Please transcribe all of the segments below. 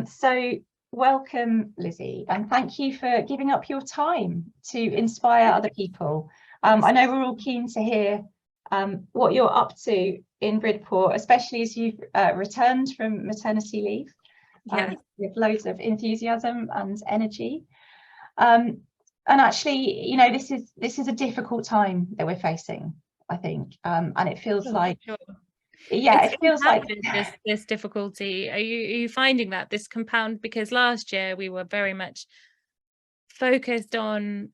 So welcome, Lizzie, and thank you for giving up your time to inspire other people. I know we're all keen to hear what you're up to in Bridport, especially as you've returned from maternity leave, with loads of enthusiasm and energy. And actually, you know, this is a difficult time that we're facing, I think, and it feels like. Sure. Yeah, it feels like this difficulty. Are you finding that this compound, because last year we were very much focused on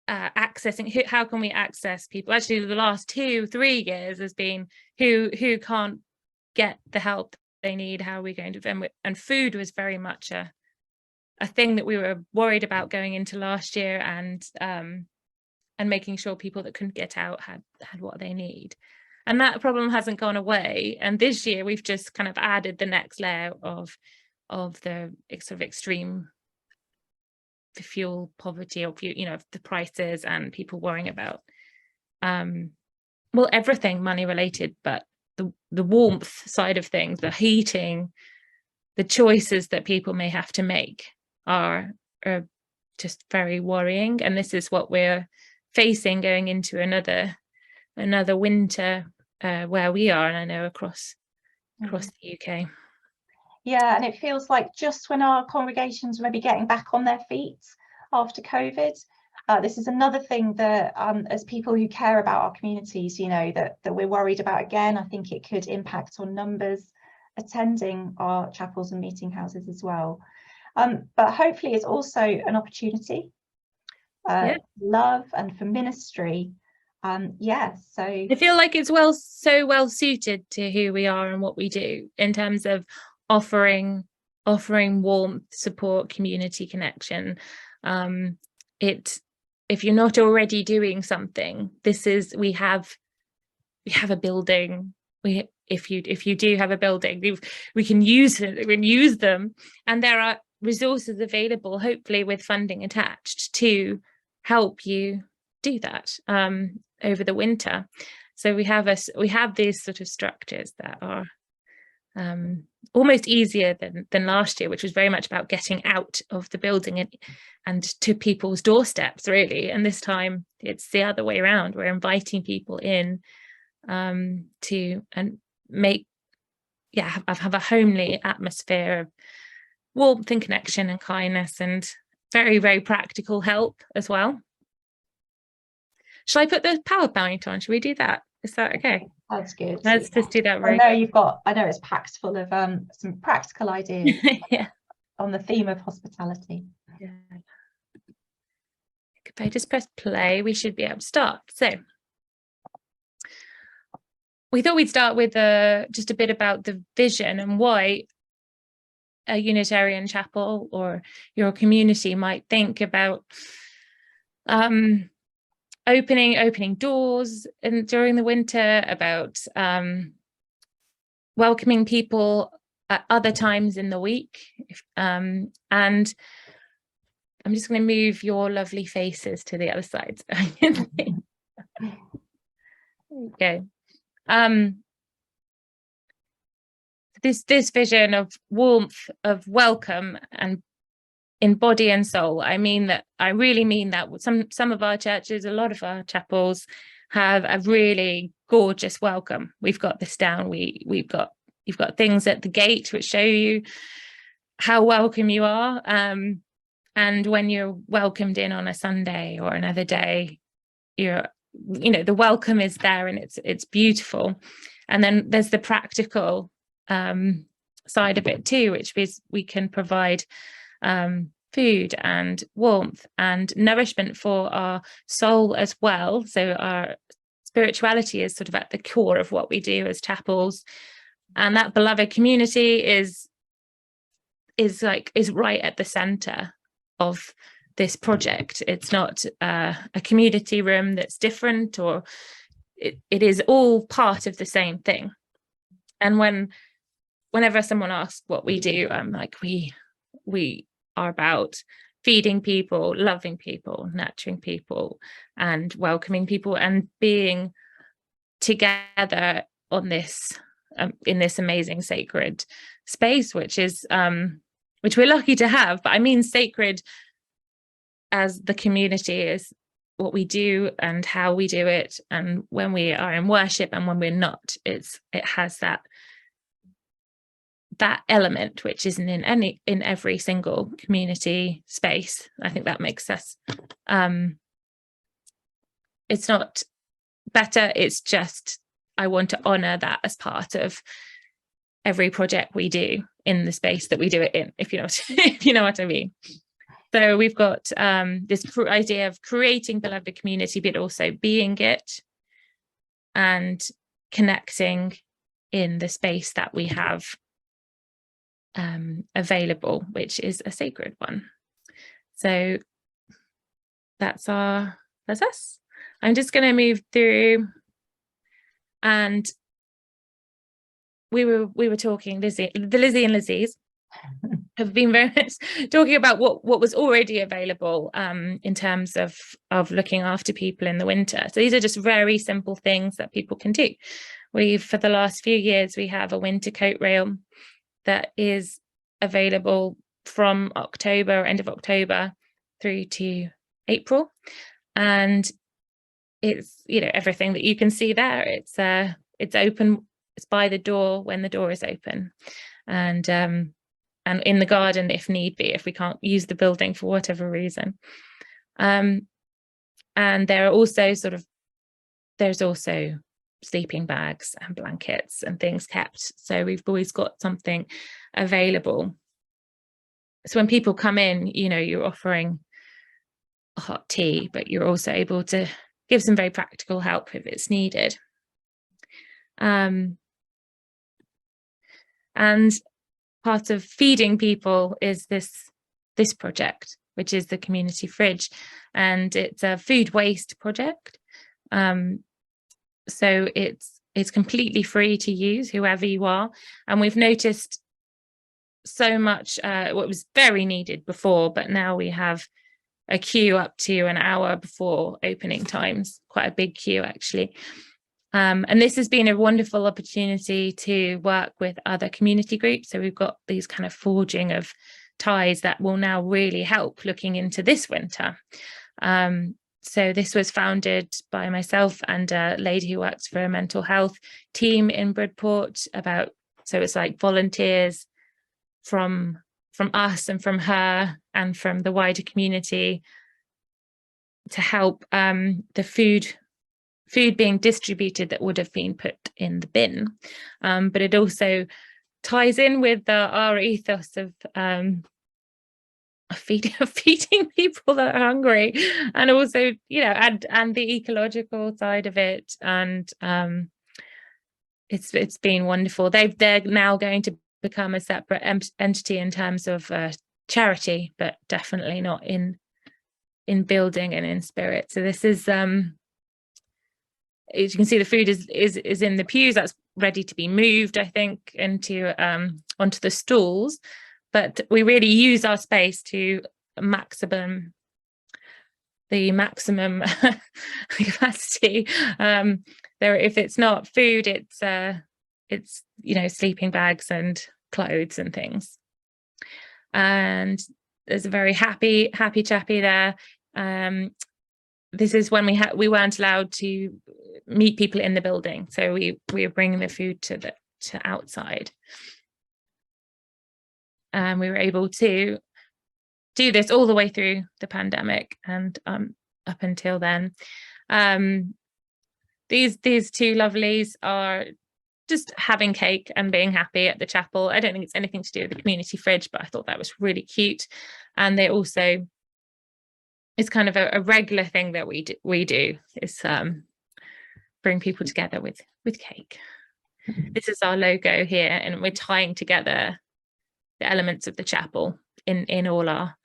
accessing how can we access people. Actually, the last 2-3 years has been who can't get the help they need, how are we going to, and food was very much a thing that we were worried about going into last year, and making sure people that couldn't get out had what they need. And that problem hasn't gone away. And this year we've just kind of added the next layer of the sort of extreme fuel poverty, or the prices, and people worrying about well, everything money related, but the warmth side of things, the heating, the choices that people may have to make are just very worrying. And this is what we're facing going into another winter where we are, and I know across the UK. Yeah, and it feels like just when our congregations are maybe getting back on their feet after COVID, this is another thing that as people who care about our communities, you know, that we're worried about again. I think it could impact on numbers attending our chapels and meeting houses as well. But hopefully it's also an opportunity, love, and for ministry. So I feel like it's so well suited to who we are and what we do, in terms of offering warmth, support, community connection. If you're not already doing something, we have a building. If you do have a building, we can use it. We can use them, and there are resources available, hopefully with funding attached, to help you do that over the winter. So we have these sort of structures that are almost easier than last year, which was very much about getting out of the building and to people's doorsteps, really. And this time it's the other way around. We're inviting people in to have a homely atmosphere of warmth and connection and kindness, and very, very practical help as well. Shall I put the PowerPoint on? Should we do that? Is that okay? That's good. Let's just do that. I know it's packed full of some practical ideas on the theme of hospitality. Yeah. If I just press play, we should be able to start. So we thought we'd start with just a bit about the vision and why a Unitarian chapel or your community might think about opening doors during the winter, about welcoming people at other times in the week. And I'm just going to move your lovely faces to the other side. There you go. This vision of warmth, of welcome, and in body and soul. I really mean that. Some of our churches, a lot of our chapels, have a really gorgeous welcome. We've got this down. You've got things at the gate which show you how welcome you are. And when you're welcomed in on a Sunday or another day, the welcome is there, and it's beautiful. And then there's the practical side of it too, which is we can provide food and warmth and nourishment for our soul as well. So our spirituality is sort of at the core of what we do as chapels, and that beloved community is right at the center of this project. It's not a community room that's different, or it is all part of the same thing. And whenever someone asks what we do, I'm like, we are about feeding people, loving people, nurturing people, and welcoming people, and being together on this in this amazing sacred space, which is which we're lucky to have, but I mean sacred as the community is what we do and how we do it, and when we are in worship and when we're not, it has that element which isn't in every single community space. I think that makes us it's not better, it's just I want to honor that as part of every project we do in the space that we do it in, if you know if you know what I mean. So we've got this idea of creating beloved community, but also being it and connecting in the space that we have available, which is a sacred one. So that's us. I'm just going to move through, and we were talking, the Lizzie and Lizzie's have been very much talking about what was already available in terms of looking after people in the winter. So these are just very simple things that people can do. For the last few years, we have a winter coat rail that is available from end of October through to April, and it's everything that you can see there. It's open, it's by the door when the door is open, and in the garden if need be, if we can't use the building for whatever reason. And there are also there's also sleeping bags and blankets and things kept, so we've always got something available. So when people come in, you're offering a hot tea, but you're also able to give some very practical help if it's needed. And part of feeding people is this project, which is the community fridge, and it's a food waste project. So it's completely free to use, whoever you are. And we've noticed so much what was very needed before, but now we have a queue up to an hour before opening times, quite a big queue actually. And this has been a wonderful opportunity to work with other community groups. So we've got these kind of forging of ties that will now really help looking into this winter. So this was founded by myself and a lady who works for a mental health team in Bridport. So it's like volunteers from us and from her and from the wider community to help the food being distributed that would have been put in the bin. But it also ties in with our ethos of feeding people that are hungry, and also and the ecological side of it. And it's been wonderful. They're now going to become a separate entity in terms of charity, but definitely not in building and in spirit. So this is as you can see, the food is in the pews. That's ready to be moved, I think, into onto the stalls. But we really use our space to the maximum capacity. If it's not food, it's sleeping bags and clothes and things. And there's a very happy chappy there. This is when we weren't allowed to meet people in the building, so we were bringing the food to outside, and we were able to do this all the way through the pandemic and up until then. These two lovelies are just having cake and being happy at the chapel. I don't think it's anything to do with the community fridge, but I thought that was really cute. And they also, it's kind of a regular thing that we do is bring people together with cake. This is our logo here, and we're tying together the elements of the chapel in all our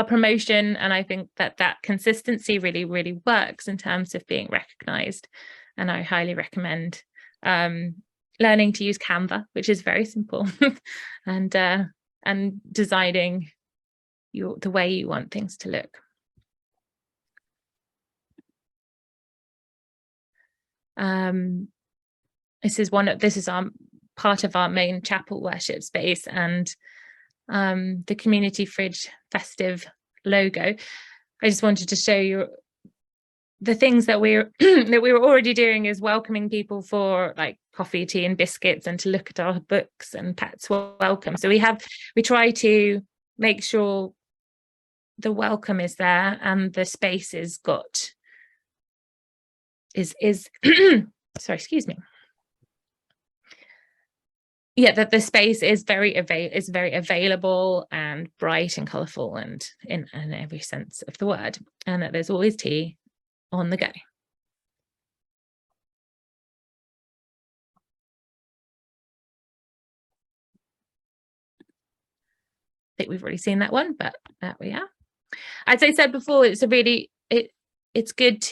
promotion. And I think that consistency really works in terms of being recognized, and I highly recommend learning to use Canva, which is very simple, and designing the way you want things to look. This is our part of our main chapel worship space, and the community fridge festive logo. I just wanted to show you the things that we're that we were already doing, is welcoming people for like coffee, tea and biscuits, and to look at our books and pets welcome. So we try to make sure the welcome is there, and the space is sorry, excuse me. Yeah, that the space is very available and bright and colourful, and in every sense of the word, and that there's always tea on the go. I think we've already seen that one, but there we are. As I said before, it's good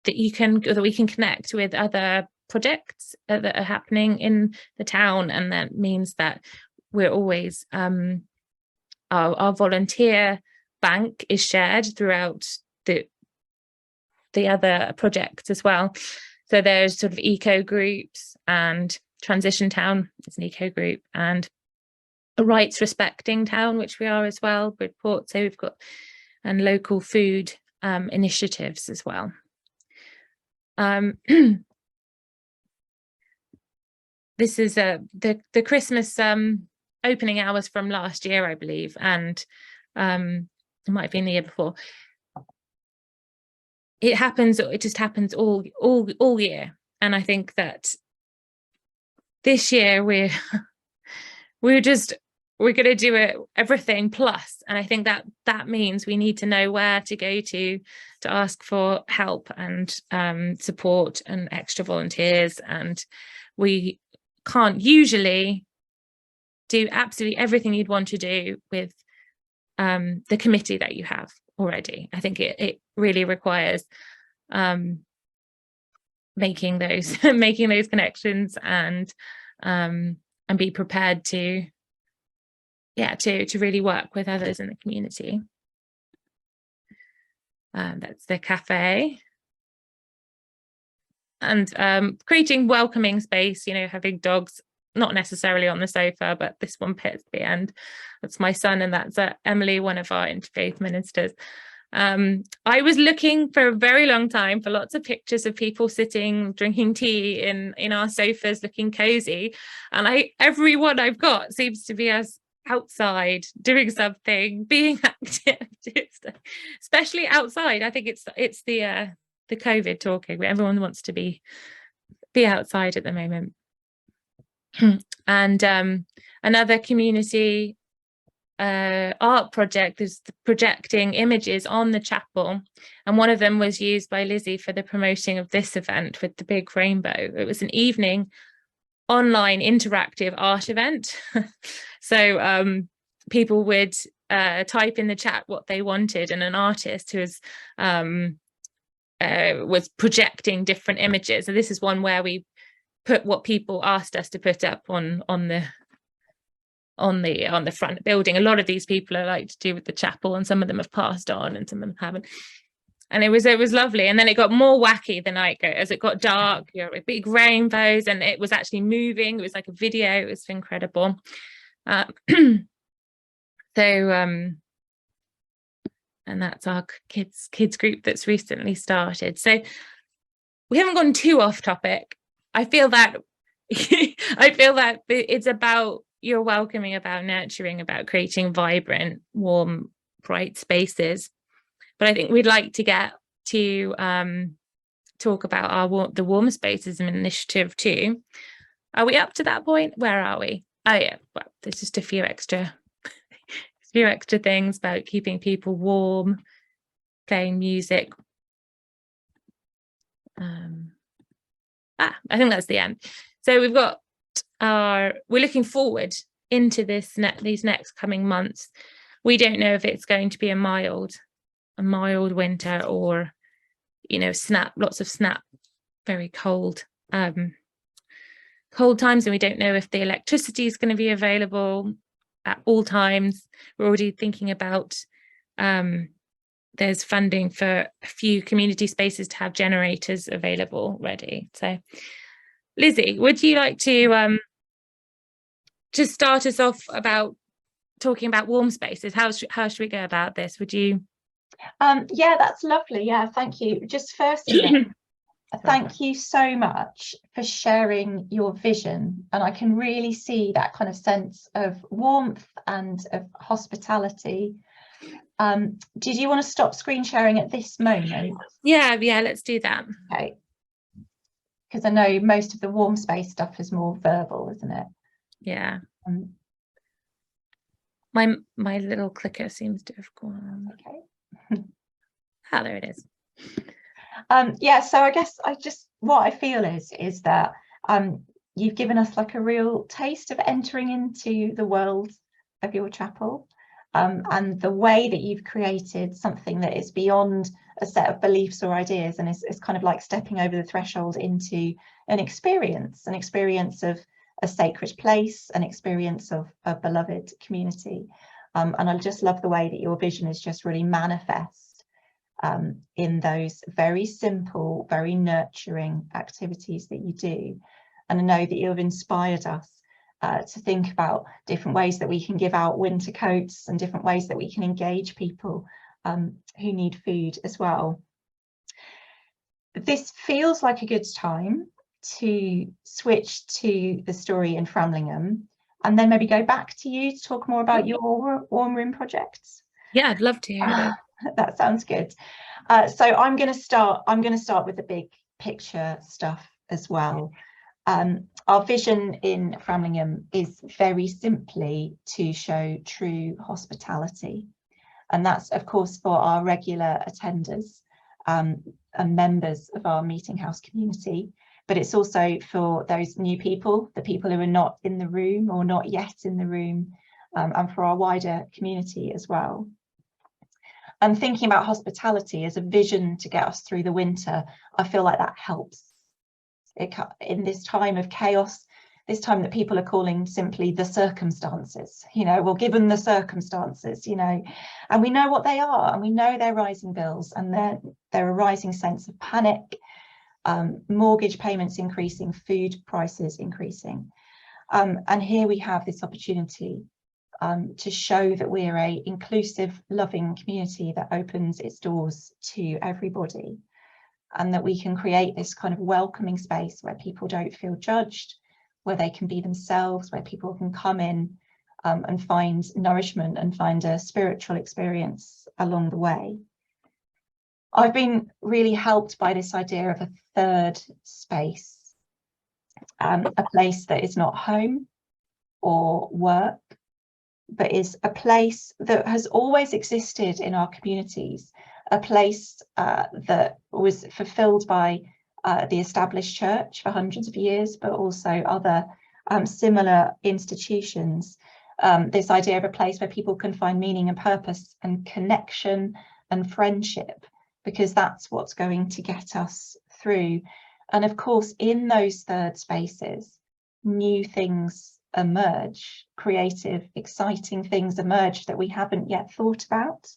that we can connect with other projects that are happening in the town, and that means that we're always our volunteer bank is shared throughout the other projects as well. So there's sort of eco groups, and Transition Town is an eco group, and a rights respecting town, which we are as well, Bridport. So we've got, and local food initiatives as well. This is the Christmas opening hours from last year, I believe, and it might have been the year before. It just happens all year, and I think that this year we're going to do it everything plus, and I think that means we need to know where to go to ask for help and support and extra volunteers, and we can't usually do absolutely everything you'd want to do with the committee that you have already. I think it really requires making those connections, and be prepared to really work with others in the community. That's the cafe, and creating welcoming space, having dogs not necessarily on the sofa, but this one pits the end. That's my son, and that's Emily, one of our interfaith ministers. I was looking for a very long time for lots of pictures of people sitting, drinking tea in our sofas, looking cozy, and every one I've got seems to be us outside doing something, being active, especially outside. I think it's the COVID talking, where everyone wants to be outside at the moment. And another community art project is projecting images on the chapel, and one of them was used by Lizzie for the promoting of this event with the big rainbow. It was an evening online interactive art event. So people would type in the chat what they wanted, and an artist who was projecting different images. And this is one where we put what people asked us to put up on the front building. A lot of these people are like to do with the chapel, and some of them have passed on and some of them haven't. And it was lovely. And then it got more wacky the night as it got dark, with big rainbows, and it was actually moving. It was like a video. It was incredible. And that's our kids group that's recently started. So we haven't gone too off topic. I feel that it's about your welcoming, about nurturing, about creating vibrant, warm, bright spaces. But I think we'd like to get to talk about the Warm Spaces initiative too. Are we up to that point? Where are we? Oh yeah, well, there's just a few extra things about keeping people warm, playing music. I think that's the end. So we've got we're looking forward into these next coming months. We don't know if it's going to be a mild winter, or lots of very cold times, and we don't know if the electricity is going to be available at all times. We're already thinking about there's funding for a few community spaces to have generators available ready. So Lizzie, would you like to just start us off about talking about warm spaces? How should we go about this? Would you? Yeah, that's lovely. Yeah, thank you. Just firstly, thank you so much for sharing your vision, and I can really see that kind of sense of warmth and of hospitality. Did you want to stop screen sharing at this moment? Yeah, let's do that. Okay. Because I know most of the warm space stuff is more verbal, isn't it? Yeah. My little clicker seems to have gone. Okay. There it is. Yeah, so I guess what I feel is that you've given us like a real taste of entering into the world of your chapel, and the way that you've created something that is beyond a set of beliefs or ideas, and is kind of like stepping over the threshold into an experience of a sacred place, an experience of a beloved community. And I just love the way that your vision is just really manifest in those very simple, very nurturing activities that you do. And I know that you've inspired us to think about different ways that we can give out winter coats and different ways that we can engage people who need food as well. This feels like a good time to switch to the story in Framlingham, and then maybe go back to you to talk more about your warm room projects. Yeah, I'd love to hear it. That sounds good. So I'm going to start with the big picture stuff as well. Our vision in Framlingham is very simply to show true hospitality, and that's of course for our regular attenders and members of our meeting house community, but it's also for those new people, the people who are not in the room or not yet in the room, and for our wider community as well. And thinking about hospitality as a vision to get us through the winter, I feel like that helps. In this time of chaos, this time that people are calling simply the circumstances, well, given the circumstances, and we know what they are, and we know they're rising bills, and they're a rising sense of panic, mortgage payments increasing, food prices increasing. And here we have this opportunity to show that we're an inclusive, loving community that opens its doors to everybody, and that we can create this kind of welcoming space where people don't feel judged, where they can be themselves, where people can come in and find nourishment and find a spiritual experience along the way. I've been really helped by this idea of a third space, a place that is not home or work, but is a place that has always existed in our communities, a place that was fulfilled by the established church for hundreds of years, but also other similar institutions. This idea of a place where people can find meaning and purpose and connection and friendship, because that's what's going to get us through. And of course, in those third spaces, new things emerge, creative, exciting things emerge that we haven't yet thought about.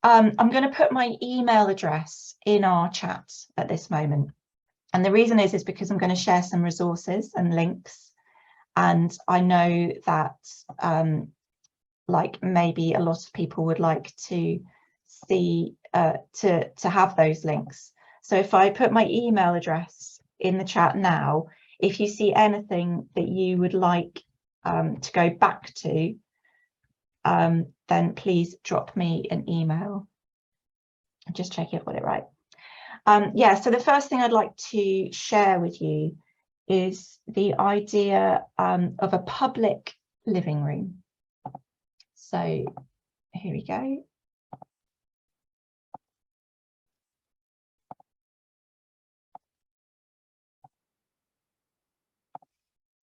I'm going to put my email address in our chat at this moment. And the reason is because I'm going to share some resources and links. And I know that like maybe a lot of people would like to see to have those links. So if I put my email address in the chat now, if you see anything that you would like to go back to, then please drop me an email. Just check I've got it right. Yeah, so the first thing I'd like to share with you is the idea of a public living room. So here we go.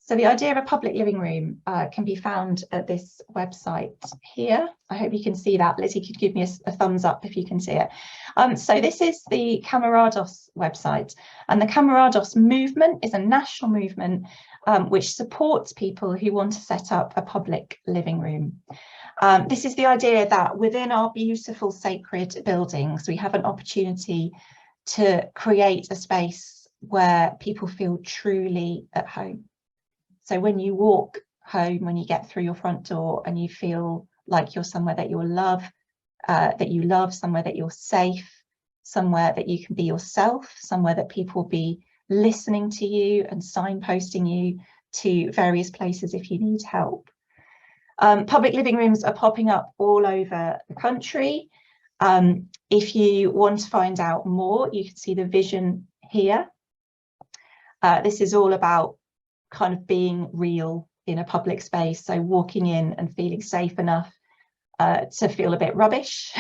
So the idea of a public living room can be found at this website here. I hope you can see that. Lizzie could give me a thumbs up if you can see it. So this is the Camarados website, and the Camarados movement is a national movement which supports people who want to set up a public living room. This is the idea that within our beautiful sacred buildings, we have an opportunity to create a space where people feel truly at home. So when you walk home, when you get through your front door and you feel like you're somewhere that you love, somewhere that you're safe, somewhere that you can be yourself, somewhere that people will be listening to you and signposting you to various places if you need help. Public living rooms are popping up all over the country. If you want to find out more, you can see the vision here. This is all about kind of being real in a public space, so walking in and feeling safe enough to feel a bit rubbish,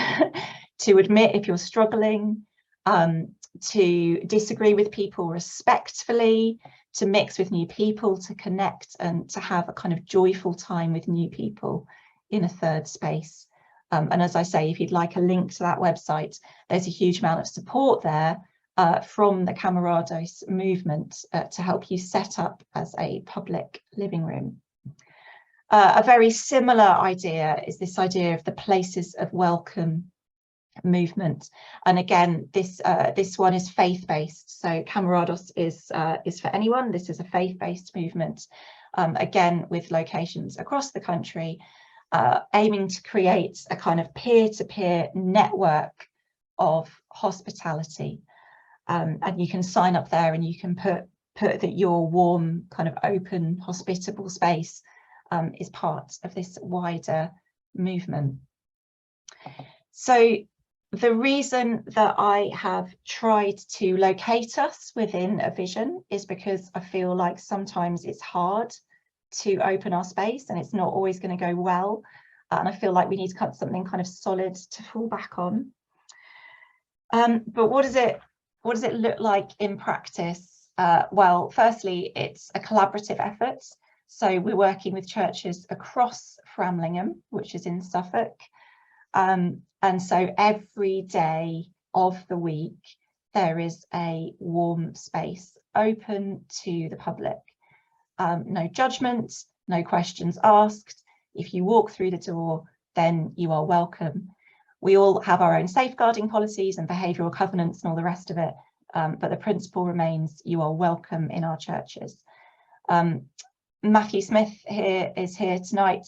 to admit if you're struggling, to disagree with people respectfully, to mix with new people, to connect, and to have a kind of joyful time with new people in a third space. And as I say, if you'd like a link to that website, there's a huge amount of support there from the Camarados movement to help you set up as a public living room. A very similar idea is this idea of the places of welcome movement, and again this one is faith-based, so Camarados is for anyone. This is a faith-based movement, again with locations across the country, aiming to create a kind of peer-to-peer network of hospitality, and you can sign up there and you can put that your warm, kind of open, hospitable space is part of this wider movement. So the reason that I have tried to locate us within a vision is because I feel like sometimes it's hard to open our space and it's not always going to go well, and I feel like we need to cut something kind of solid to fall back on. But what does it look like in practice? Well, firstly, it's a collaborative effort. So we're working with churches across Framlingham, which is in Suffolk. And so every day of the week, there is a warm space open to the public. No judgment, no questions asked. If you walk through the door, then you are welcome. We all have our own safeguarding policies and behavioural covenants and all the rest of it, but the principle remains: you are welcome in our churches. Matthew Smith is here tonight.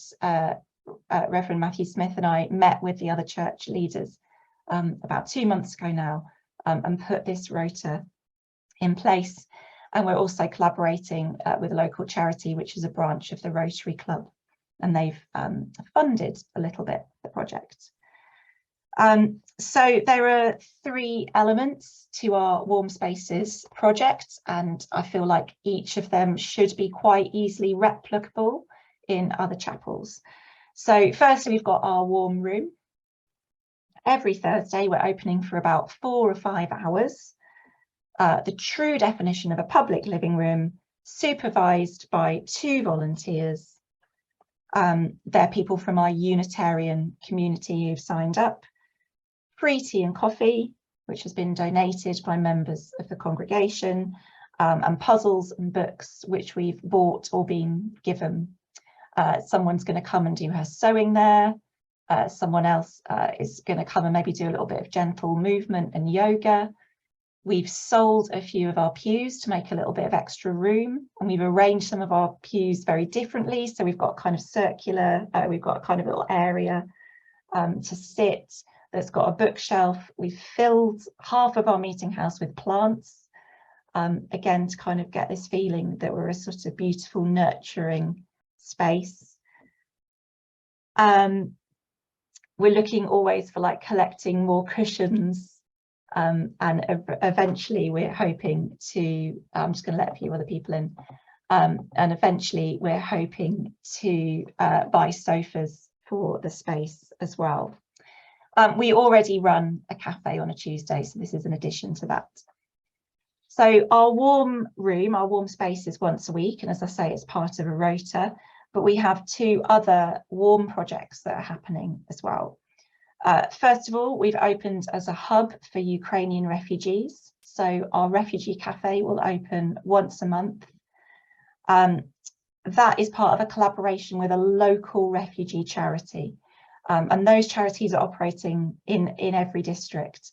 Reverend Matthew Smith and I met with the other church leaders about 2 months ago now, and put this rota in place. And we're also collaborating with a local charity, which is a branch of the Rotary Club, and they've funded a little bit the project. So there are 3 elements to our Warm Spaces project, and I feel like each of them should be quite easily replicable in other chapels. So firstly, we've got our warm room. Every Thursday, we're opening for about 4 or 5 hours. The true definition of a public living room, supervised by 2 volunteers. They're people from our Unitarian community who've signed up. Free tea and coffee, which has been donated by members of the congregation, and puzzles and books, which we've bought or been given. Someone's going to come and do her sewing there. Someone else is going to come and maybe do a little bit of gentle movement and yoga. We've sold a few of our pews to make a little bit of extra room, and we've arranged some of our pews very differently. So we've got kind of circular, we've got a kind of little area to sit that's got a bookshelf. We've filled half of our meeting house with plants, again to kind of get this feeling that we're a sort of beautiful, nurturing space. We're looking always for like collecting more cushions, and eventually we're hoping to, I'm just going to let a few other people in, and eventually we're hoping to buy sofas for the space as well. We already run a cafe on a Tuesday, so this is an addition to that. So our warm room, our warm space is once a week, and as I say, it's part of a rota, but we have 2 other warm projects that are happening as well. First of all, we've opened as a hub for Ukrainian refugees. So our refugee cafe will open once a month. That is part of a collaboration with a local refugee charity. And those charities are operating in every district.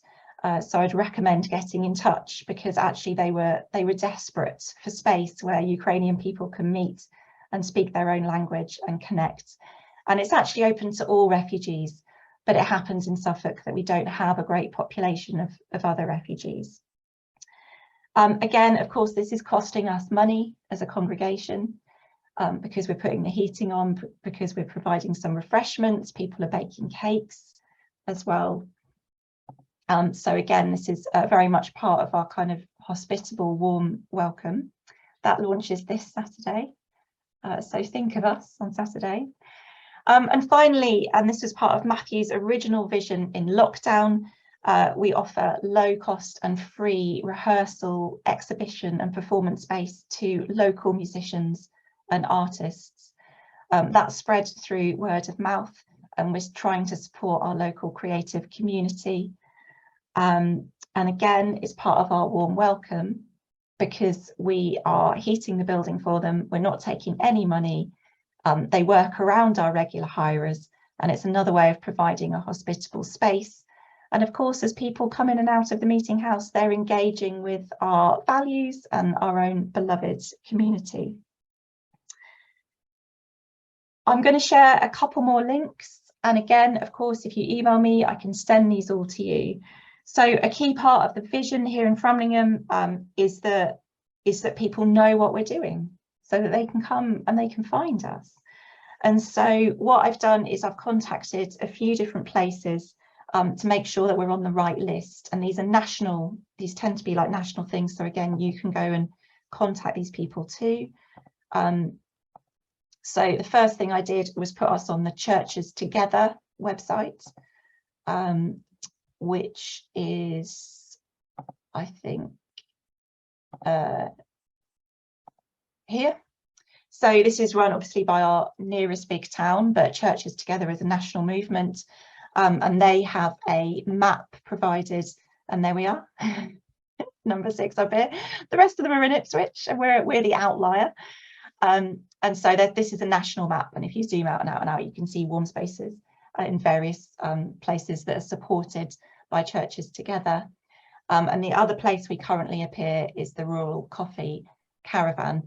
So I'd recommend getting in touch, because actually they were desperate for space where Ukrainian people can meet and speak their own language and connect. And it's actually open to all refugees, but it happens in Suffolk that we don't have a great population of other refugees. Again, of course, this is costing us money as a congregation, because we're putting the heating on, because we're providing some refreshments, people are baking cakes as well. So again, this is very much part of our kind of hospitable, warm welcome. That launches this Saturday. So think of us on Saturday. And finally, and this was part of Matthew's original vision in lockdown, we offer low cost and free rehearsal, exhibition and performance space to local musicians and artists. That's spread through word of mouth, and we're trying to support our local creative community. And again, it's part of our warm welcome, because we are heating the building for them. We're not taking any money. They work around our regular hirers, and it's another way of providing a hospitable space. And of course, as people come in and out of the meeting house, they're engaging with our values and our own beloved community. I'm going to share a couple more links. And again, of course, if you email me, I can send these all to you. So a key part of the vision here in Framlingham is that people know what we're doing, so that they can come and they can find us. And so what I've done is I've contacted a few different places to make sure that we're on the right list. And these are national, these tend to be like national things. So again, you can go and contact these people too. So the first thing I did was put us on the Churches Together website, which is, I think, here. So this is run obviously by our nearest big town, but Churches Together is a national movement, and they have a map provided, and there we are, number 6 up here. The rest of them are in Ipswich, and we're the outlier. And so this is a national map, and if you zoom out and out and out, you can see warm spaces in various places that are supported by Churches Together. And the other place we currently appear is the Rural Coffee Caravan,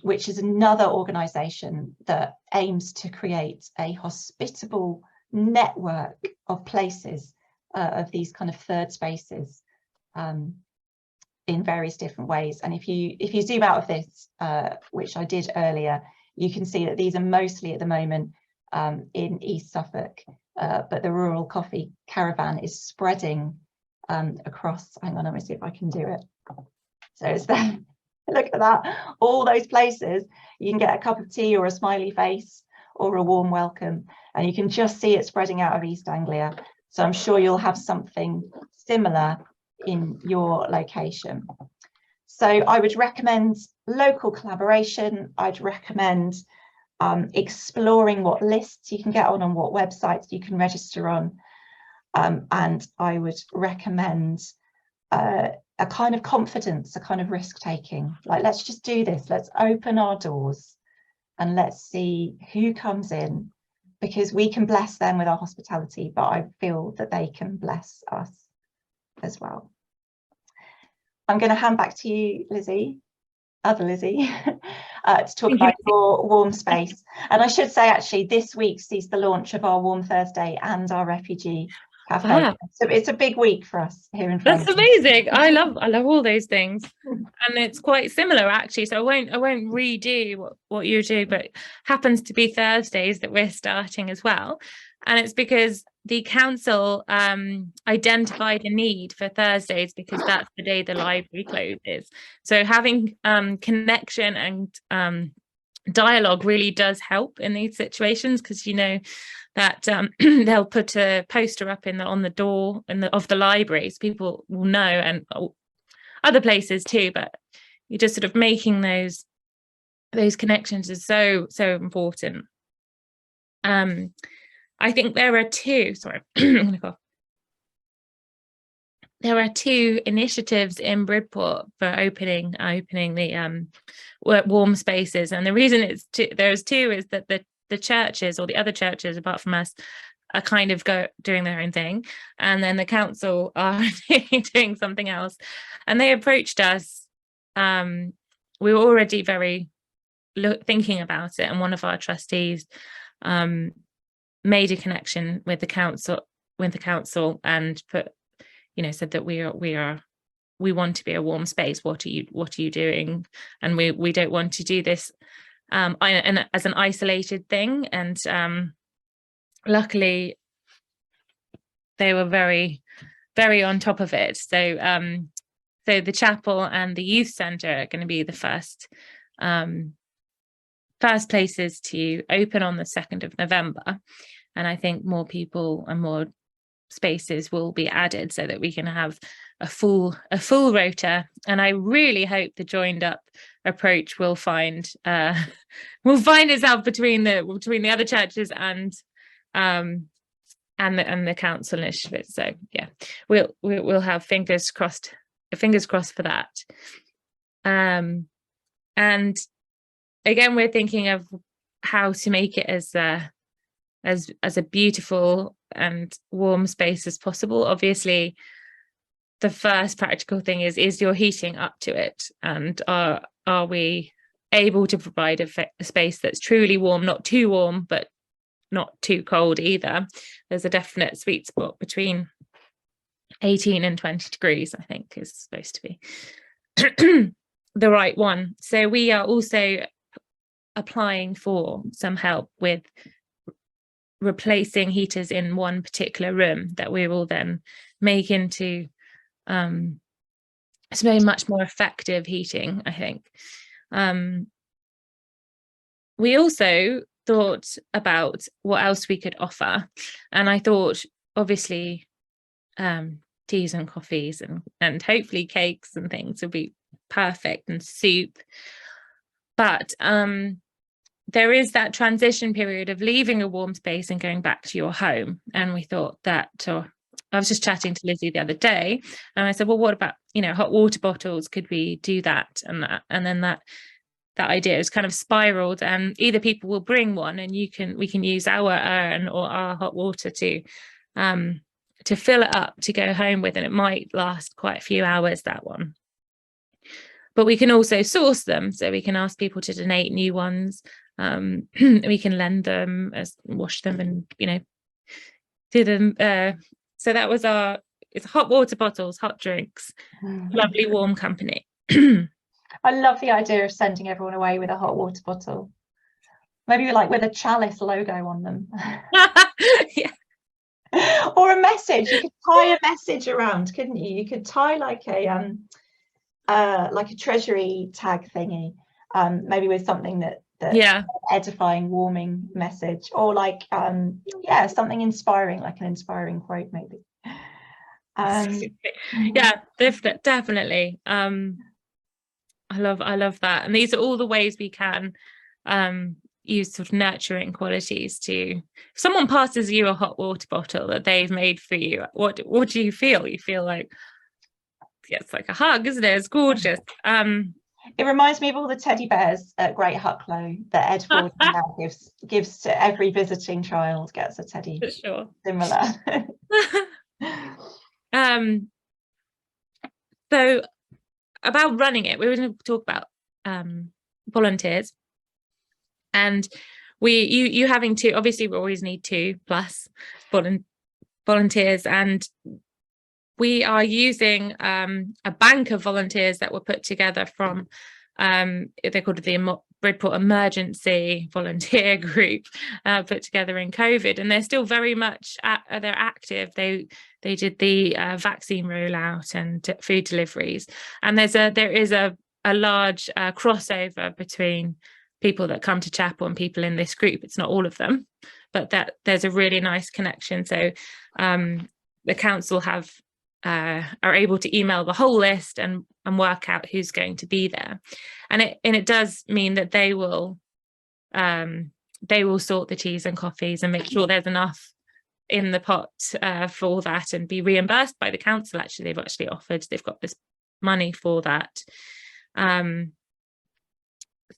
which is another organisation that aims to create a hospitable network of places, of these kind of third spaces, in various different ways. And if you zoom out of this, which I did earlier, you can see that these are mostly at the moment in East Suffolk, but the Rural Coffee Caravan is spreading across, hang on, let me see if I can do it. So it's there. Look at that, all those places. You can get a cup of tea or a smiley face or a warm welcome, and you can just see it spreading out of East Anglia. So I'm sure you'll have something similar in your location. So I would recommend local collaboration. I'd recommend exploring what lists you can get on what websites you can register on. And I would recommend a kind of confidence, a kind of risk taking, like, let's just do this, let's open our doors and let's see who comes in, because we can bless them with our hospitality, but I feel that they can bless us as well. I'm going to hand back to you, Lizzie, other Lizzie, to talk about your warm space. And I should say, actually, this week sees the launch of our Warm Thursday and our Refugee Cafe. Wow. So it's a big week for us here in France. That's amazing. I love all those things, and it's quite similar actually. So I won't redo what you do, but it happens to be Thursdays that we're starting as well. And it's because the council identified a need for Thursdays, because that's the day the library closes. So having connection and dialogue really does help in these situations, because you know that they'll put a poster up on the door of the library, so people will know, and other places too. But you're just sort of making those connections is so important. I think there are two. Sorry, I'm gonna cough. There are 2 initiatives in Bridport for opening the warm spaces, and the reason there's 2 is that the churches, or the other churches apart from us, are kind of doing their own thing, and then the council are doing something else. And they approached us. We were already very thinking about it, and one of our trustees made a connection with the council and put, said that we want to be a warm space. What are you doing? And we don't want to do this and as an isolated thing. And luckily they were very, very on top of it. So so the chapel and the youth centre are going to be the first places to open on the 2nd of November. And I think more people and more spaces will be added so that we can have a full rota. And I really hope the joined up approach will find itself between the other churches and the council initiative. So yeah, we'll have fingers crossed for that. And again, we're thinking of how to make it as a beautiful and warm space as possible. Obviously, the first practical thing is your heating up to it, and are we able to provide a space that's truly warm, not too warm but not too cold either. There's a definite sweet spot between 18 and 20 degrees, I think, is supposed to be the right one. So we are also applying for some help with replacing heaters in one particular room that we will then make into it's very much more effective heating, I think. We also thought about what else we could offer, and I thought obviously teas and coffees and hopefully cakes and things would be perfect, and soup, but there is that transition period of leaving a warm space and going back to your home. And we thought that, I was just chatting to Lizzie the other day, and I said, well, what about, hot water bottles? Could we do that? And then that idea is kind of spiraled, and either people will bring one and we can use our urn or our hot water to fill it up to go home with, and it might last quite a few hours, that one. But we can also source them, so we can ask people to donate new ones. We can lend them, wash them, and do them. So that was it's hot water bottles, hot drinks, lovely warm company. I love the idea of sending everyone away with a hot water bottle, maybe like with a chalice logo on them. Yeah. Or a message. You could tie a message around, couldn't you? You could tie like a treasury tag thingy, maybe with something that yeah, edifying, warming message, or like something inspiring, like an inspiring quote, maybe. Yeah, definitely. I love that, and these are all the ways we can use sort of nurturing qualities to. If someone passes you a hot water bottle that they've made for you, what do you feel? You feel like, yeah, it's like a hug, isn't it? It's gorgeous. It reminds me of all the teddy bears at Great Hucklow that Ed Ford now gives to every visiting child, gets a teddy. For sure. Similar. So about running it, we were going to talk about volunteers, and you having to, obviously we always need 2+ volunteers, and we are using a bank of volunteers that were put together from they're called the Bridport Emergency Volunteer Group, put together in COVID, and they're still very much they're active. They did the vaccine rollout and food deliveries, and there is a large crossover between people that come to chapel and people in this group. It's not all of them, but that there's a really nice connection. So the council are able to email the whole list and work out who's going to be there, and it does mean that they will sort the teas and coffees and make sure there's enough in the pot for that, and be reimbursed by the council. Actually, they've got this money for that.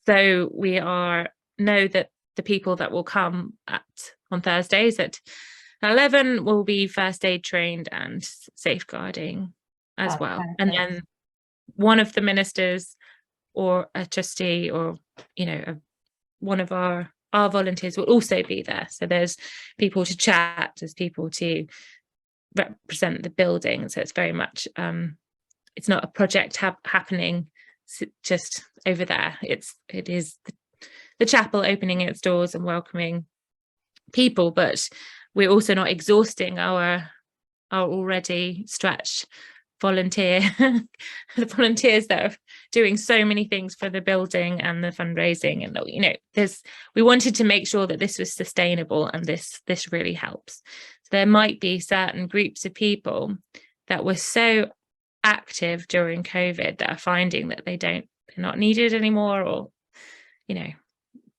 So we know that the people that will come on Thursdays at 11 will be first aid trained and safeguarding as well. Perfect. And then one of the ministers or a trustee or, you know, one of our volunteers will also be there. So there's people to chat, there's people to represent the building. So it's very much, it's not a project happening just over there. It is the chapel opening its doors and welcoming people, but we're also not exhausting our already stretched the volunteers that are doing so many things for the building and the fundraising, and you know, we wanted to make sure that this was sustainable, and this really helps. So there might be certain groups of people that were so active during COVID that are finding that they're not needed anymore, or you know,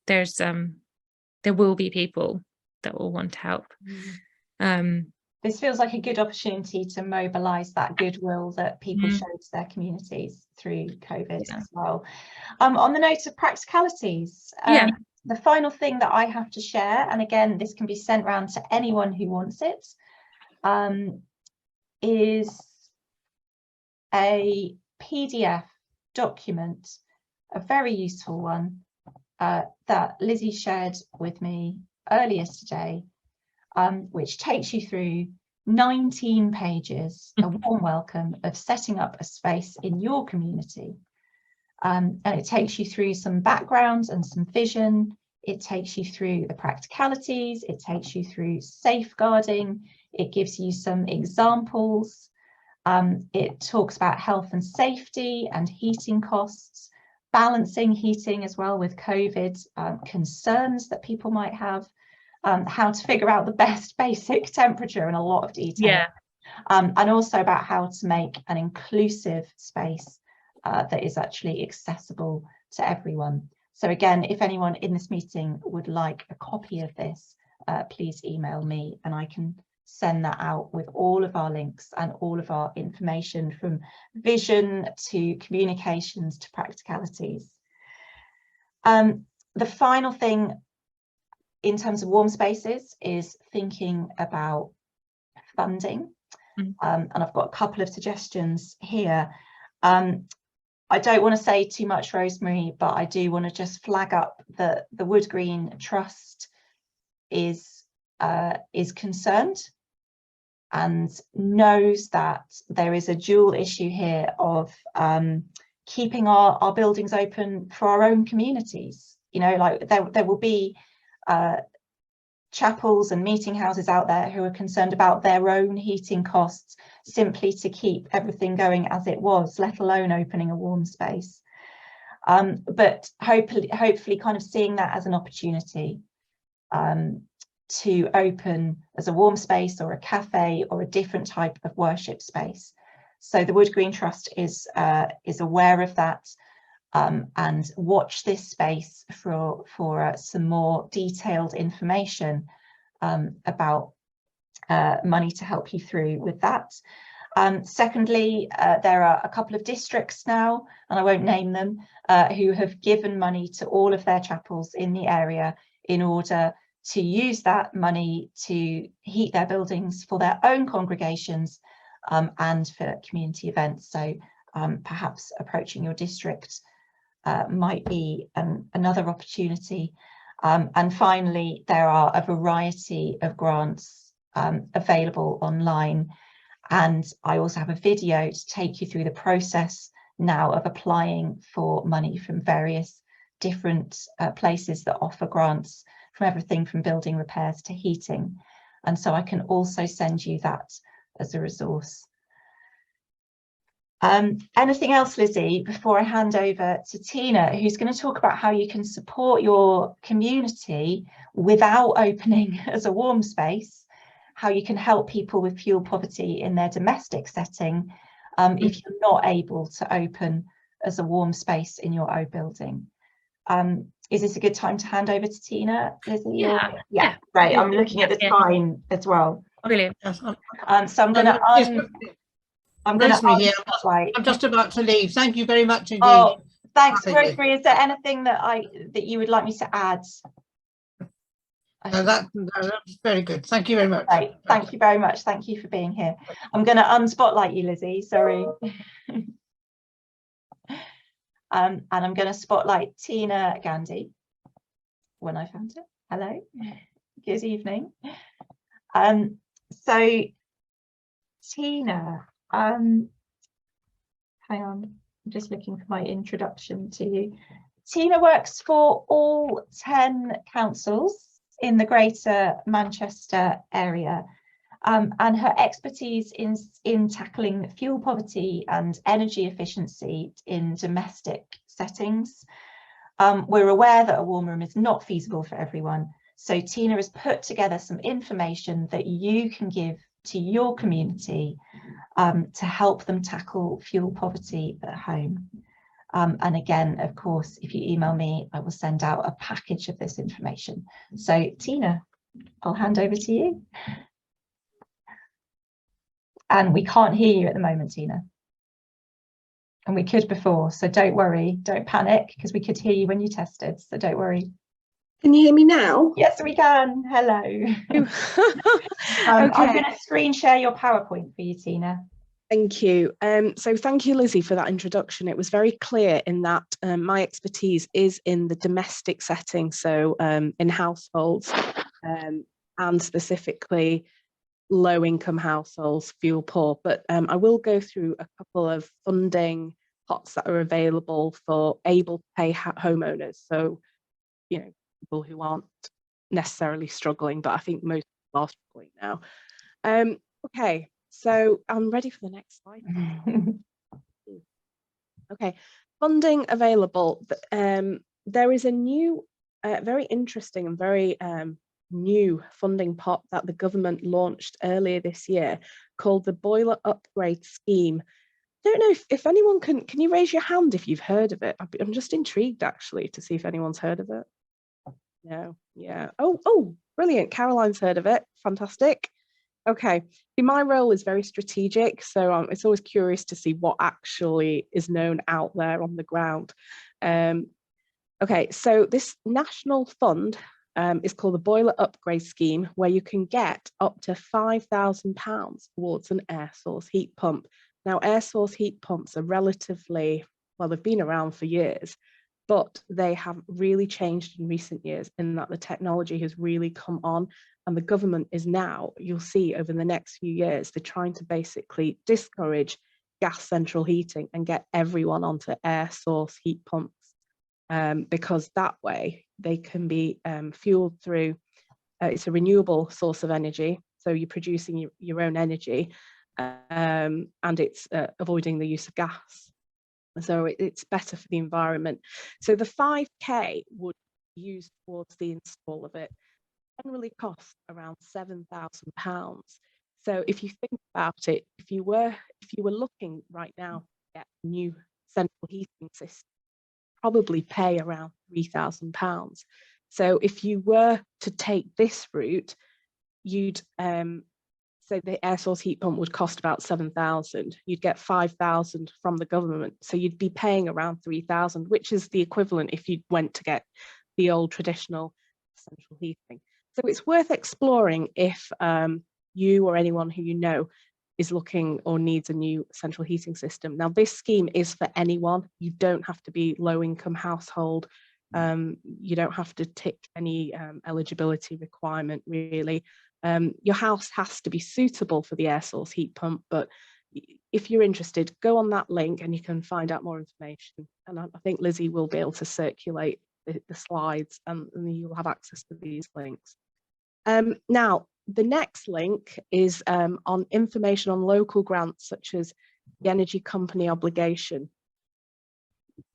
there will be people that will want to help. This feels like a good opportunity to mobilise that goodwill that people showed to their communities through COVID as well. On the note of practicalities, the final thing that I have to share, and again, this can be sent around to anyone who wants it, is a PDF document, a very useful one, that Lizzie shared with me earlier today, which takes you through 19 pages, a warm welcome of setting up a space in your community. And it takes you through some background and some vision. It takes you through the practicalities. It takes you through safeguarding. It gives you some examples. It talks about health and safety and heating costs, balancing heating as well with COVID concerns that people might have. How to figure out the best basic temperature in a lot of detail, and also about how to make an inclusive space that is actually accessible to everyone. So again, if anyone in this meeting would like a copy of this, please email me and I can send that out with all of our links and all of our information, from vision to communications to practicalities. The final thing in terms of warm spaces is thinking about funding. And I've got a couple of suggestions here. I don't want to say too much, Rosemary, but I do want to just flag up that the Wood Green Trust is concerned and knows that there is a dual issue here of keeping our buildings open for our own communities. You know, like there will be chapels and meeting houses out there who are concerned about their own heating costs simply to keep everything going as it was, let alone opening a warm space. But hopefully kind of seeing that as an opportunity to open as a warm space or a cafe or a different type of worship space. So the Wood Green Trust is aware of that. And watch this space for some more detailed information about money to help you through with that. Secondly, there are a couple of districts now, and I won't name them, who have given money to all of their chapels in the area in order to use that money to heat their buildings for their own congregations and for community events. So perhaps approaching your district might be another opportunity. And finally, there are a variety of grants available online, and I also have a video to take you through the process now of applying for money from various different places that offer grants, from everything from building repairs to heating. And so I can also send you that as a resource. Anything else, Lizzie, before I hand over to Tina, who's going to talk about how you can support your community without opening as a warm space, how you can help people with fuel poverty in their domestic setting if you're not able to open as a warm space in your own building. Is this a good time to hand over to Tina, Lizzie? Yeah, right. I'm looking at the time as well. Brilliant. So I'm going to Rosemary here. I'm just about to leave. Thank you very much indeed. Oh, thanks, Rosemary. Is there anything that you would like me to add? That's very good. Thank you very much. Right. Thank you very much. Thank you for being here. I'm going to unspotlight you, Lizzie. Sorry. And I'm going to spotlight Tina Gandhi when I found it. Hello. Good evening. So Tina, hang on, I'm just looking for my introduction to you. Tina works for all 10 councils in the Greater Manchester area, and her expertise in tackling fuel poverty and energy efficiency in domestic settings. We're aware that a warm room is not feasible for everyone, so Tina has put together some information that you can give to your community to help them tackle fuel poverty at home. And again, of course, if you email me, I will send out a package of this information. So Tina, I'll hand over to you. And we can't hear you at the moment, Tina. And we could before, so don't worry, don't panic, because we could hear you when you tested, so don't worry. Can you hear me now? Yes, we can. Hello. Okay. I'm going to screen share your PowerPoint for you, Tina. Thank you. So thank you, Lizzie, for that introduction. It was very clear in that my expertise is in the domestic setting, so in households, and specifically low-income households, fuel poor. But I will go through a couple of funding pots that are available for able to pay homeowners. So, you know, people who aren't necessarily struggling, but I think most people are struggling now. Okay. So I'm ready for the next slide. Okay, funding available. There is a new, very interesting and very new funding pot that the government launched earlier this year called the Boiler Upgrade Scheme. I don't know if anyone can you raise your hand if you've heard of it? I'm just intrigued actually to see if anyone's heard of it. No, yeah. Oh, brilliant. Caroline's heard of it. Fantastic. Okay, my role is very strategic, so it's always curious to see what actually is known out there on the ground. Okay, so this national fund is called the Boiler Upgrade Scheme, where you can get up to £5,000 towards an air source heat pump. Now, air source heat pumps are relatively, well, they've been around for years, but they have really changed in recent years in that the technology has really come on. And the government is now, you'll see over the next few years, they're trying to basically discourage gas central heating and get everyone onto air source heat pumps, because that way they can be fueled through, it's a renewable source of energy. So you're producing your own energy, and it's avoiding the use of gas. So it's better for the environment. So the 5K would be used towards the install of it. Generally costs around £7,000. So if you think about it, if you were looking right now to get a new central heating system, probably pay around £3,000. So if you were to take this route, you'd so the air source heat pump would cost about 7,000. You'd get 5,000 from the government, so you'd be paying around 3,000, which is the equivalent if you went to get the old traditional central heating. So it's worth exploring if you or anyone who you know is looking or needs a new central heating system. Now, this scheme is for anyone. You don't have to be low-income household. You don't have to tick any eligibility requirement, really. Your house has to be suitable for the air source heat pump, but if you're interested, go on that link and you can find out more information. And I think Lizzie will be able to circulate the slides, and you'll have access to these links. Now, the next link is on information on local grants, such as the energy company obligation.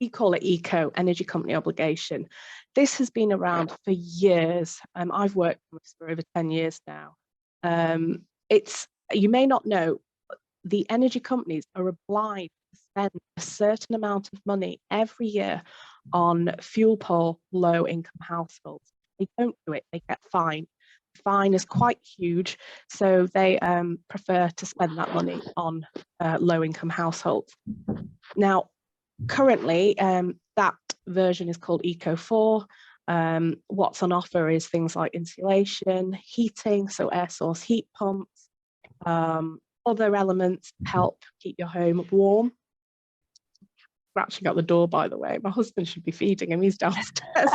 We call it ECO, energy company obligation. This has been around for years. I've worked on this for over 10 years now. You may not know, the energy companies are obliged to spend a certain amount of money every year on fuel poor, low income households. If they don't do it, they get fined. The fine is quite huge, so they prefer to spend that money on low income households. Now, currently, that version is called Eco 4, What's on offer is things like insulation, heating, so air source heat pumps, other elements help keep your home warm. Scratching at the door, by the way. My husband should be feeding him, he's downstairs.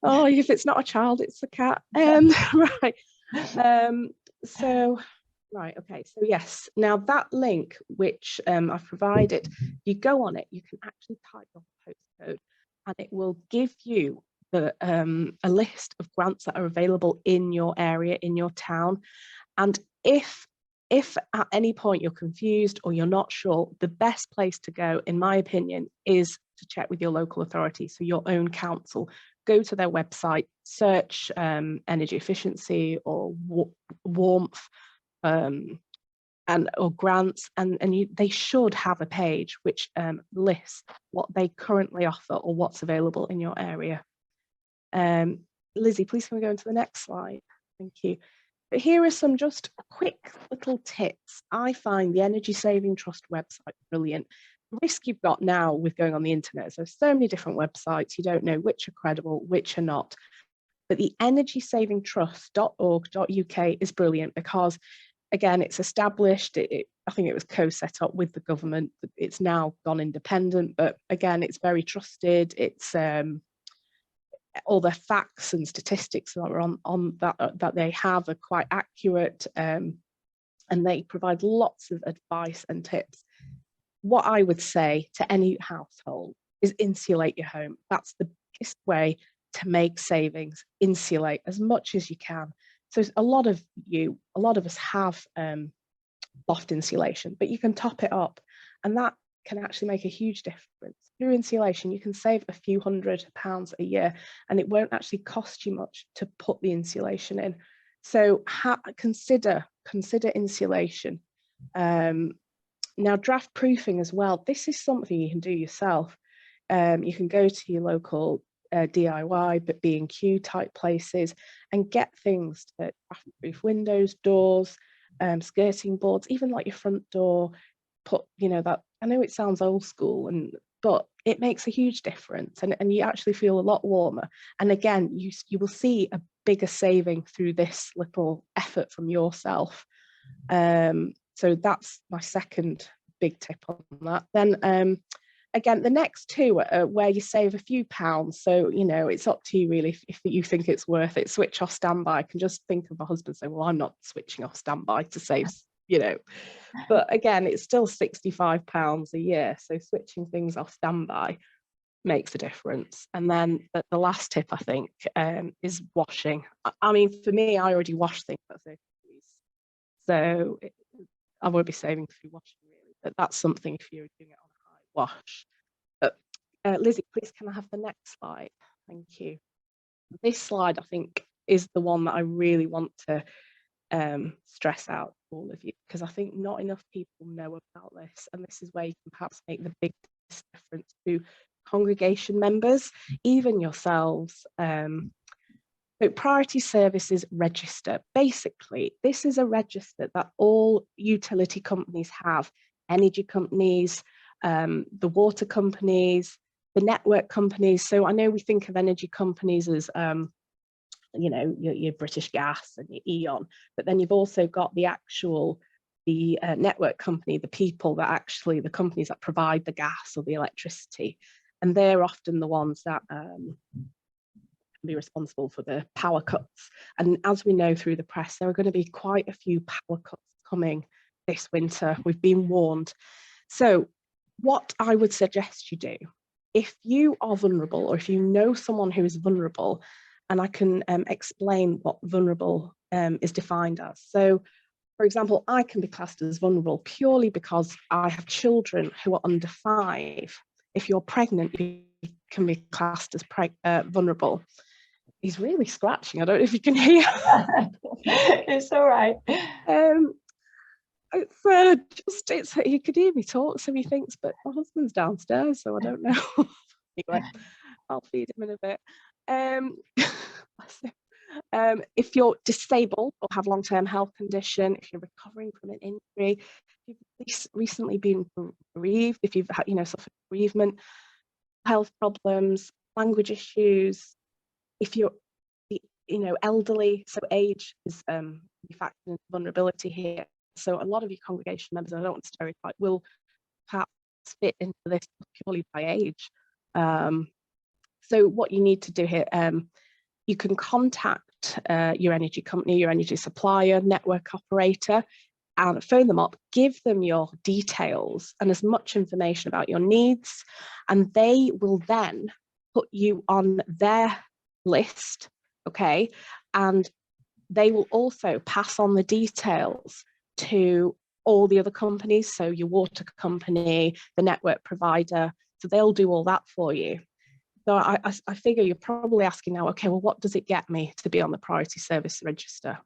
Oh, if it's not a child, it's a cat. Right. Right, okay, so yes, now that link which I've provided, you go on it, you can actually type your postcode and it will give you the a list of grants that are available in your area, in your town. And if at any point you're confused or you're not sure, the best place to go, in my opinion, is to check with your local authority, so your own council. Go to their website, search energy efficiency or warmth, or grants, and they should have a page which lists what they currently offer or what's available in your area. Lizzie, please can we go into the next slide? Thank you. But here are some just quick little tips. I find the Energy Saving Trust website brilliant. The risk you've got now with going on the internet, so many different websites, you don't know which are credible, which are not. But the energysavingtrust.org.uk is brilliant because, again, it's established, I think it was co-set up with the government. It's now gone independent, but again, it's very trusted. It's all the facts and statistics that are on that they have are quite accurate, and they provide lots of advice and tips. What I would say to any household is insulate your home. That's the biggest way to make savings. Insulate as much as you can. So a lot of us have loft insulation, but you can top it up, and that can actually make a huge difference. Through insulation, you can save a few £100s a year, and it won't actually cost you much to put the insulation in. So consider insulation. Now, draft proofing as well. This is something you can do yourself. You can go to your local DIY, but B&Q type places, and get things to draft proof windows, doors, skirting boards, even like your front door. Put, that, I know it sounds old school, but it makes a huge difference, and you actually feel a lot warmer. And again, you will see a bigger saving through this little effort from yourself. So that's my second big tip on that. Then again, the next two are where you save a few pounds. So, it's up to you really if you think it's worth it. Switch off standby. I can just think of my husband saying, well, I'm not switching off standby to save, but again, it's still £65 a year. So switching things off standby makes a difference. And then the last tip, I think, is washing. I mean, for me, I already wash things at 30 degrees. So I won't be saving through washing really, but that's something if you're doing it on a high wash. But Lizzie, please can I have the next slide? Thank you. This slide, I think, is the one that I really want to stress out to all of you, because I think not enough people know about this, and this is where you can perhaps make the biggest difference to congregation members, even yourselves. So priority services register. Basically, this is a register that all utility companies have, energy companies, the water companies, the network companies. So I know we think of energy companies as your British Gas and your E.ON, but then you've also got the network company, the people that actually, the companies that provide the gas or the electricity, and they're often the ones that can be responsible for the power cuts. And as we know through the press, there are going to be quite a few power cuts coming this winter. We've been warned. So what I would suggest you do, if you are vulnerable, or if you know someone who is vulnerable, and I can explain what vulnerable is defined as. So, for example, I can be classed as vulnerable purely because I have children who are under 5. If you're pregnant, you can be classed as vulnerable. He's really scratching. I don't know if you can hear. It's all right. It's he could hear me talk, so he thinks, but my husband's downstairs, so I don't know. Anyway, I'll feed him in a bit. If you're disabled or have long-term health condition, if you're recovering from an injury, if you've recently been bereaved, if you've had, suffered bereavement, health problems, language issues, if you're, you know, elderly, so age is you factor in vulnerability here. So a lot of your congregation members, and I don't want to stereotype, will perhaps fit into this purely by age. So what you need to do here, you can contact your energy company, your energy supplier, network operator, and phone them up, give them your details and as much information about your needs, and they will then put you on their list, okay? And they will also pass on the details to all the other companies, so your water company, the network provider, so they'll do all that for you. So I figure you're probably asking now, okay, well, what does it get me to be on the priority service register?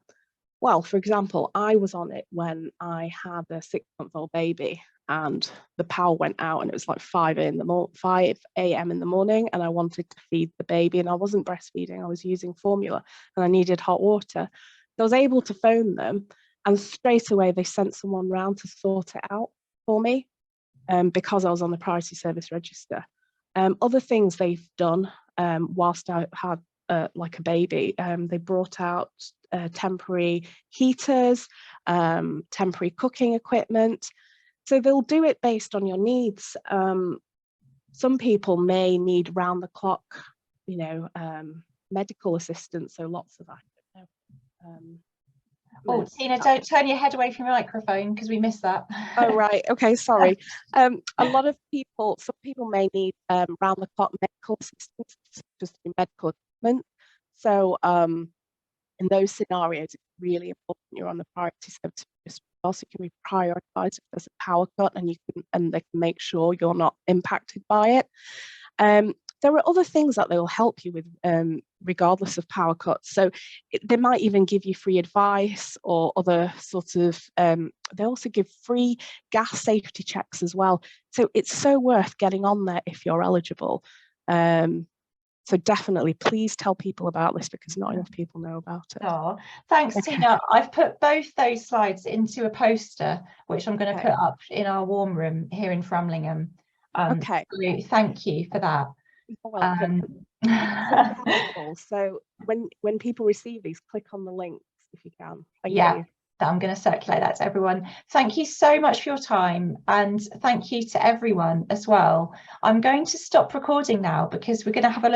Well, for example, I was on it when I had a 6-month-old baby and the power went out and it was like 5 a.m. in the morning, and I wanted to feed the baby and I wasn't breastfeeding, I was using formula and I needed hot water. So I was able to phone them, and straight away they sent someone round to sort it out for me because I was on the priority service register. Other things they've done whilst I had like a baby, they brought out temporary heaters, temporary cooking equipment. So they'll do it based on your needs. Some people may need round the clock, you know, medical assistance. So lots of that. Oh, Tina, don't turn your head away from your microphone because we missed that. Oh, right. Okay, sorry. A lot of people, some people may need round the clock medical assistance, just medical equipment. So in those scenarios, it's really important you're on the priority service register. Also, you can be prioritized if there's a power cut, and they can make sure you're not impacted by it. There are other things that they will help you with regardless of power cuts. So they might even give you free advice or other sort of, they also give free gas safety checks as well. So it's so worth getting on there if you're eligible. So definitely, please tell people about this because not enough people know about it. Oh, thanks, Tina. I've put both those slides into a poster, which I'm going to put up in our warm room here in Framlingham. Okay. So thank you for that. You're welcome. So when people receive these, click on the links if you can. Thank you. I'm going to circulate that to everyone. Thank you so much for your time, and thank you to everyone as well. I'm going to stop recording now because we're going to have a